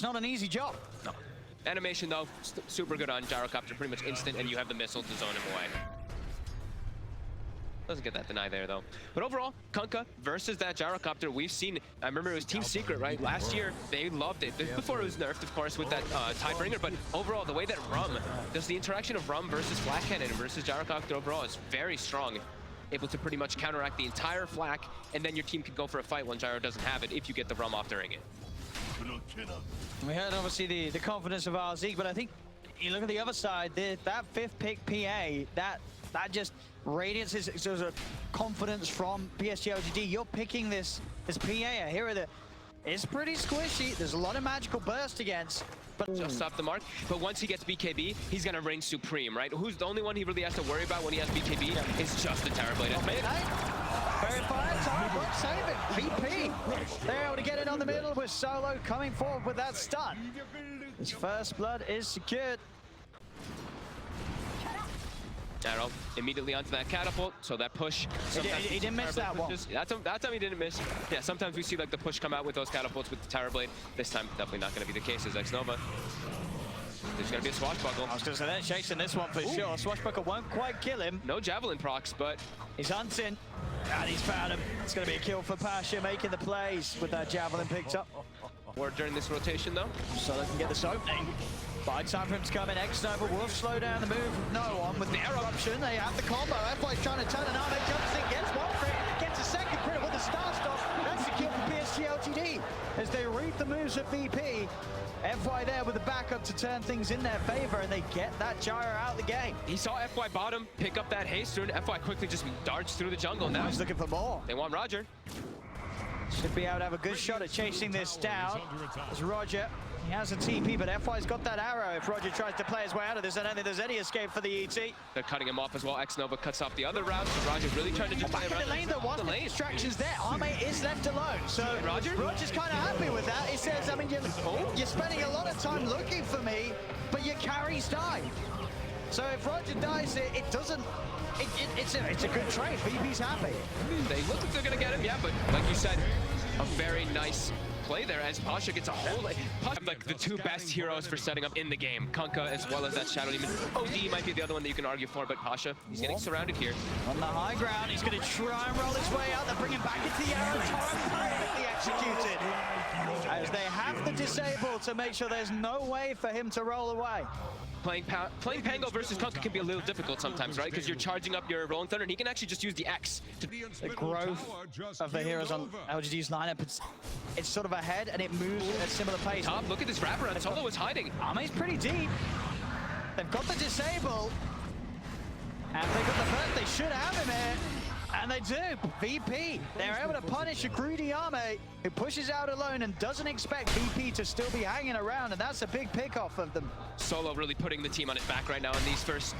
It's not an easy job. No. Animation though, super good on Gyrocopter, pretty much instant, and you have the missile to zone him away. Doesn't get that deny there though. But overall, Kunkka versus that Gyrocopter, we've seen, I remember it was Team Secret, right? Last year, they loved it. Before it was nerfed, of course, with that Tidebringer, but overall, the way that Rum, does the interaction of Rum versus Flak Cannon versus Gyrocopter overall is very strong. Able to pretty much counteract the entire Flak, and then your team can go for a fight when Gyro doesn't have it if you get the Rum off during it. We heard obviously the confidence of RZ, but I think you look at the other side, that fifth pick PA, that just radiances sort of confidence from Psg Lgd. You're picking this PA, a hero that is pretty squishy. There's a lot of magical burst against, but just off the mark. But once he gets BKB, he's gonna reign supreme, right? Who's the only one he really has to worry about when he has BKB? Is just the Terrorblade. Very fine, time, but save it. VP, they're able to get it on the middle with Solo coming forward with that stun. His first blood is secured. Arrow immediately onto that catapult, so that push. He didn't miss that one. That time he didn't miss. Yeah, sometimes we see like the push come out with those catapults with the Terrorblade. This time, definitely not going to be the case as Xnova. There's going to be a swashbuckle. I was going to say, they're chasing this one for sure. Swashbuckle won't quite kill him. No javelin procs, but he's hunting. And he's found him. It's going to be a kill for Pasha, making the plays with that javelin picked up. Or during this rotation, though. So they can get this opening. By time for him to come in, Xnova will slow down the move with no one. With the arrow option, they have the combo. FY's trying to turn an arm, jumps in, gets one crit, gets a second crit with the star stop. That's the kill for Psg Lgd. As they read the moves of VP, FY there with the backup to turn things in their favor, and they get that Gyro out of the game. He saw FY bottom pick up that haste rune. FY quickly just darts through the jungle. Now he's looking for more. They want Roger. Should be able to have a good shot at chasing this down. As Roger, he has a TP, but FY's got that arrow. If Roger tries to play his way out of this, I don't think there's any escape for the ET. They're cutting him off as well. Xnova cuts off the other route, so Roger really trying to just play around the lane. There was the distractions there. Arme is left alone, so Roger's kind of happy with that. He says, I mean, you're spending a lot of time looking for me, but your carries die. So if Roger dies, it doesn't. It's a good trade. VP's happy. They look like they're gonna get him, yeah, but like you said, a very nice play there as Pasha gets a whole like the two best heroes for setting up in the game. Kunkka as well as that Shadow Demon. OD might be the other one that you can argue for, but Pasha, he's getting surrounded here. On the high ground, he's gonna try and roll his way out. They're bringing back into the arrow. Perfectly executed. As they have the disable to make sure there's no way for him to roll away. Playing Pango versus Kunkka can be a little difficult sometimes, right? Because you're charging up your Rolling Thunder, and he can actually just use the X. The growth of the heroes on LGD's lineup, it's sort of ahead, and it moves at similar pace. Top, look at this wraparound. Solo is hiding. Arme's pretty deep. They've got the disable. And they got the first. They should have him here. And they do. VP, they're able to punish a greedy Arme who pushes out alone and doesn't expect VP to still be hanging around, and that's a big pick off of them. Solo really putting the team on his back right now in these first,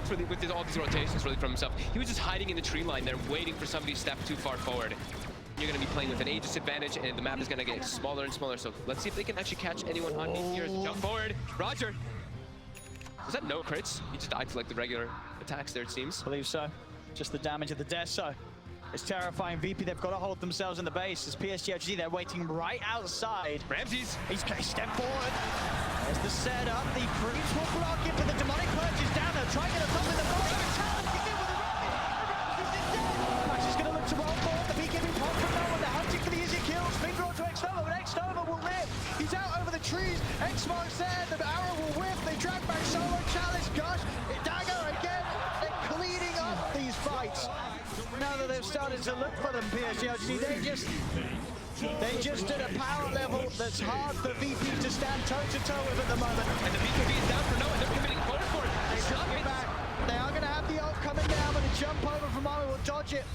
really, with all these rotations really from himself. He was just hiding in the tree line there, waiting for somebody to step too far forward. You're going to be playing with an Aegis advantage, and the map is going to get smaller and smaller, so let's see if they can actually catch anyone on me here. Jump forward. Roger. Was that no crits? He just died to like the regular attacks there, it seems. I believe so. Just the damage of the death, so it's terrifying. VP, they've got to hold themselves in the base. As Psg Lgd, they're waiting right outside. Ramses. He's stepped forward. There's the setup. The creeps will block it, but the demonic purge is down there. Trying to get a top in the bottom. Max is going to look to roll forward. The BKB pop from no one. They're hunting for the easy kills. Big draw to Xnova, but Xnova will live. He's out over the trees. X-Mark's there. The arrow will whiff. They drag back Solo. Chalice, Gush. Dagger again. They're cleaning up these fights. Now that they've started to look for them, Psg Lgd, they just at a power level that's hard for VP to stand toe-to-toe with at the moment. And the BKB is down for no one. They're committing forward for it. They are going to have the ult coming down, but a jump over from Arme will dodge it.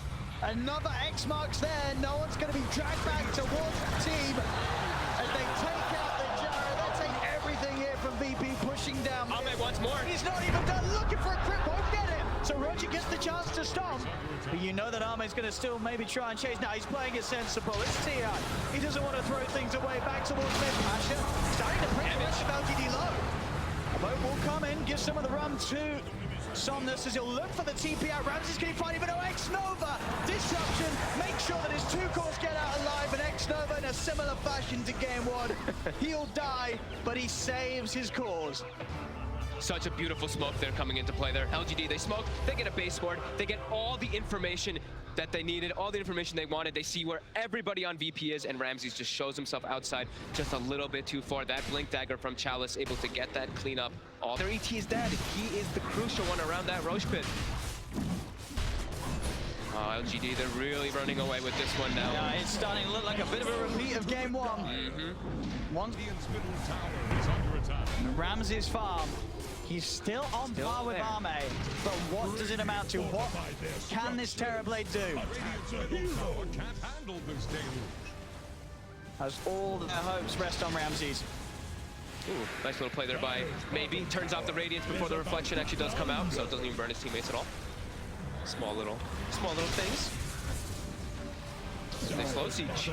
Another X-Mark's there. No one's going to be dragged back towards the team as they take out the Gyro. They take everything here from VP, pushing down. Arme wants more. He's not even done looking for a crit, won't get it. So Roger gets the chance to stop. But you know that Arme's going to still maybe try and chase. Now he's playing it sensible. It's TI. He doesn't want to throw things away back towards mid. Pasha starting to bring the rest of LGD low. A boat will come in, give some of the rum to Somnus as he'll look for the TP out. Ramsey's going to find even X-Nova. Disruption, make sure that his two cores get out alive, and X-Nova in a similar fashion to game one. He'll die, but he saves his cause. Such a beautiful smoke there coming into play there. LGD, they smoke, they get a base board, they get all the information that they needed, all the information they wanted. They see where everybody on VP is, and Ramses just shows himself outside just a little bit too far. That blink dagger from Chalice able to get that clean up. All their ET is dead. He is the crucial one around that Roche pit. Oh, LGD, they're really running away with this one now. Yeah, it's starting to look like a bit of a repeat of game one. One. Ramses farm. He's still on par with Arme, but what does it amount to? What can this Terrorblade do? As all their hopes rest on Ramses. Ooh, nice little play there by Maybe. Turns off the Radiance before the Reflection actually does come out, so it doesn't even burn his teammates at all. Small little things. They slow siege.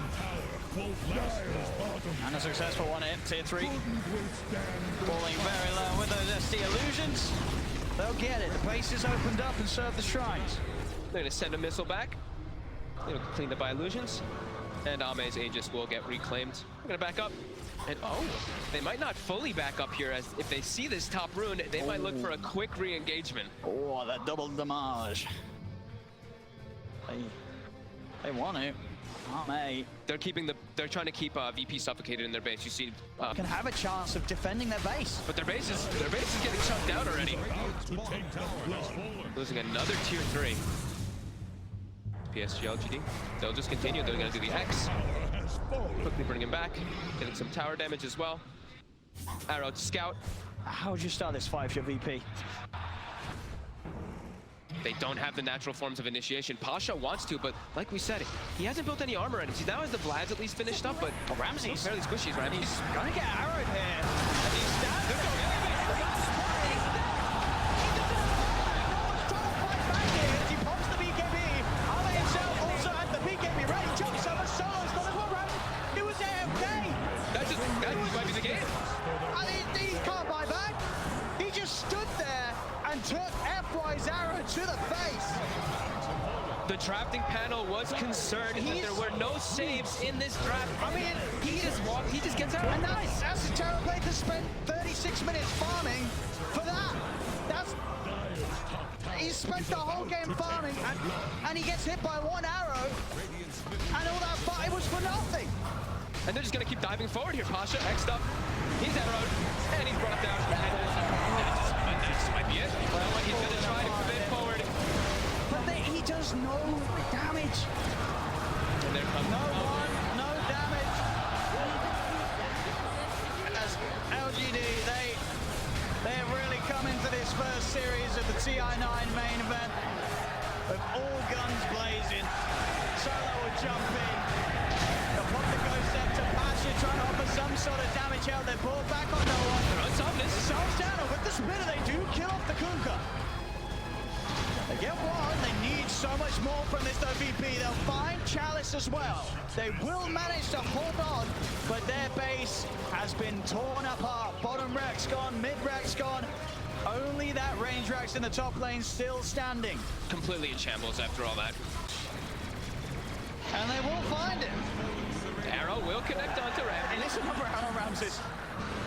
And a successful one hit, tier 3. Falling very low with those SD illusions. They'll get it. The base is opened up and serve the shrines. They're going to send a missile back. It'll clean up by illusions. And Ame's Aegis will get reclaimed. We're going to back up. And oh, they might not fully back up here, as if they see this top rune, they might look for a quick re-engagement. Oh, that double damage. They want it. Arme They're trying to keep VP suffocated in their base. You see, can have a chance of defending their base. But their base is getting shut down already. Losing another tier 3. Psg Lgd. They'll just continue. They're going to do the X. Quickly bring him back. Getting some tower damage as well. Arrow to scout. How would you start this fight if you're VP? They don't have the natural forms of initiation. Pasha wants to, but like we said, he hasn't built any armor in him. He now has the Vlads at least finished up, but Ramses fairly squishy. Ramses he's gonna get arrowed here. And he's stabbed. He doesn't have trying to fight back here as he pops the BKB. Arme himself also had the BKB ready. Jumps over Solo's got as well. Ramses, it was AFK. That might be the game. And he can't buy back. He just stood there and took FY's arrow to the face. The drafting panel was concerned that there were no saves in this draft. I mean, he just gets out. And that's a Terrorblade to spend 36 minutes farming for that. He spent the whole game farming, and he gets hit by one arrow, and all that fight was for nothing. And they're just gonna keep diving forward here. Pasha, X'd up, he's arrowed, and he's brought down. And that might be it. Well, he's gonna try to commit forward. But he does no damage. And there comes no damage. As LGD, they have really come into this first series of the TI9 main event with all guns blazing. Solo will jump in. They'll put the ghost up to Pasha, trying to offer some sort of damage out. They're brought back on no one. They're on Somnus. Solves down, and with the spitter, they do kill off the Kunkka. They get one. They need so much more from this OVP. They'll find Chalice as well. They will manage to hold on, but their base has been torn apart. Bottom rack's gone, mid rack's gone. Only that range rack's in the top lane still standing. Completely in shambles after all that. And they will find it. Arrow will connect onto Ramses. And listen up around Ramses.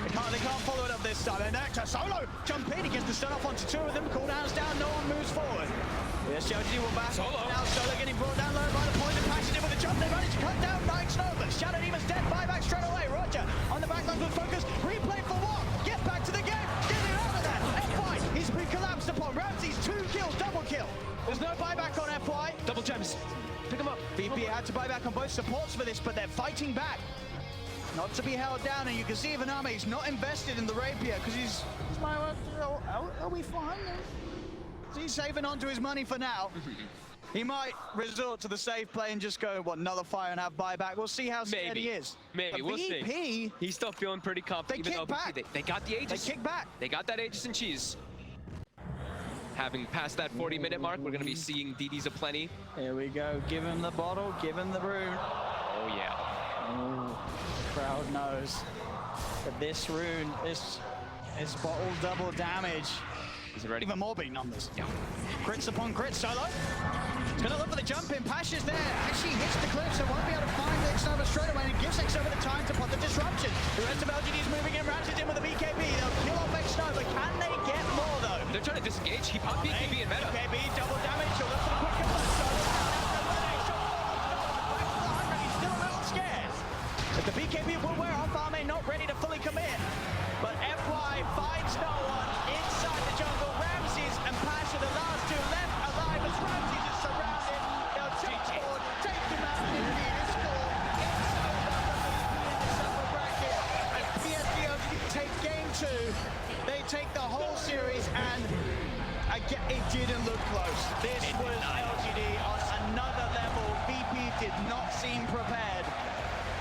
They can't follow it up this time. And Nectar Solo jump in. He gets the stun off onto two of them. Cooldowns down. No one moves forward. Yes, SG.LGD will back. Solo. Now Solo getting brought down low by the poison. Passion in with a jump. They manage to cut down Nike Snowman. Shadow Demon's dead. Buyback straight away. Roger on the backline with focus. Replay for what? Get back to the game. Get it out of there. FY. He's been collapsed upon. Ramses 2 kills. Double kill. There's no buyback on FY. Double gems. Pick him up. VP had to buy back on both supports for this, but they're fighting back. Not to be held down, and you can see even Arme, he's not invested in the rapier because he's like, are we fine? He's saving onto his money for now. He might resort to the safe play and just go, what, another fire and have buyback. We'll see how scared he is. Maybe, we'll see. He's still feeling pretty confident. They kick back. They got the Aegis. They kick back. They got that Aegis and cheese. Having passed that 40-minute mark, we're going to be seeing DDs aplenty. Here we go. Give him the bottle. Give him the rune. Oh, yeah. Oh, the crowd knows that this rune is bottle double damage. Is it ready? Even more big numbers. Yeah. Crits upon crits, Solo. He's gonna look for the jump in. Pasha's there. Actually hits the cliff, so won't be able to find the Xnova straight away. And it gives Xnova the time to put the disruption. The rest of LGD is moving in. Ratchet's in with the BKB. They'll kill off Xnova. Can they get more though? They're trying to disengage. He popped BKB in meta. BKB, double damage. He'll look for the quick kill. He's still a little scared. But the BKB will wear off. Arme not ready to fully commit. But FY finds no one inside the jungle. Ramses and Pasha, the last two left alive as Ramses is surrounded. They'll take forward, take him out in the score. It's over in this upper bracket. And Psg Lgd take game 2. They take the whole series, and again, it didn't look close. This was LGD on another level. VP did not seem prepared.